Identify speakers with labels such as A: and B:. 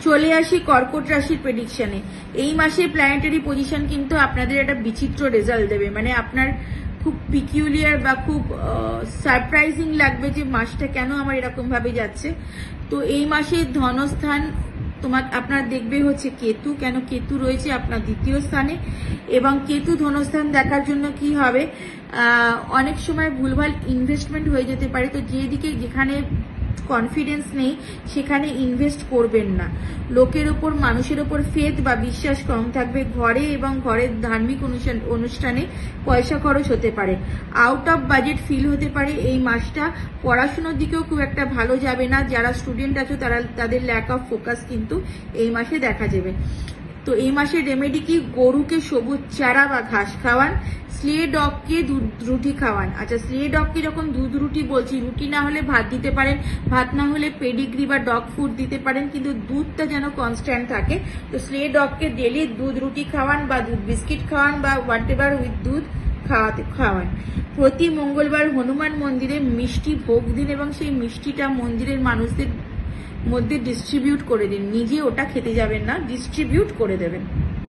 A: চলে আসি কর্কট রাশির প্রেডিকশনে। এই মাসের প্ল্যানেটারি পজিশন কিন্তু আপনাদের একটা বিচিত্র রেজাল্ট দেবে, মানে আপনার খুব পিকিউলিয়ার বা খুব সারপ্রাইজিং লাগবে যে মাসটা কেন আমার এরকম ভাবে যাচ্ছে। তো এই মাসে ধনস্থান আপনার দেখবে হচ্ছে কেতু, কেন কেতু রয়েছে আপনার দ্বিতীয় স্থানে, এবং কেতু ধনস্থান দেখার জন্য কি হবে, অনেক সময় ভুলভাল ইনভেস্টমেন্ট হয়ে যেতে পারে। তো যেখানে কনফিডেন্স নেই সেখানে ইনভেস্ট করবেন না। লোকের ওপর, মানুষের ওপর ফেথ বা বিশ্বাস কম থাকবে। ঘরে এবং ঘরের ধার্মিক অনুষ্ঠানে পয়সা খরচ হতে পারে। আউট অফ বাজেট ফিল হতে পারে এই মাসটা। পড়াশোনার দিকেও খুব একটা ভালো যাবে না। যারা স্টুডেন্ট আছো তাদের ল্যাক অফ ফোকাস কিন্তু এই মাসে দেখা যাবে। তো এই মাসের রেমেডি কি, গরুকে সবুজ চারা বা ঘাস খাওয়ান, স্লে ডগকে দুধ রুটি খাওয়ান। আচ্ছা, স্লে ডগকে যখন দুধ রুটি বলছি, রুটি না হলে ভাত দিতে পারেন, ভাত না হলে পেডিগ্রি বা ডগ ফুড দিতে পারেন, কিন্তু দুধটা যেন কনস্ট্যান্ট থাকে। তো স্লে ডগকে ডেলি দুধ রুটি খাওয়ান বা দুধ বিস্কিট খাওয়ান বা হোয়াট এভার উইথ দুধ খাওয়ান। প্রতি মঙ্গলবার হনুমান মন্দিরে মিষ্টি ভোগ দিন এবং সেই মিষ্টিটা মন্দিরের মানুষদের মধ্যে ডিস্ট্রিবিউট করে দিন। নিজে ওটা খেতে যাবেন না, ডিস্ট্রিবিউট করে দেবেন।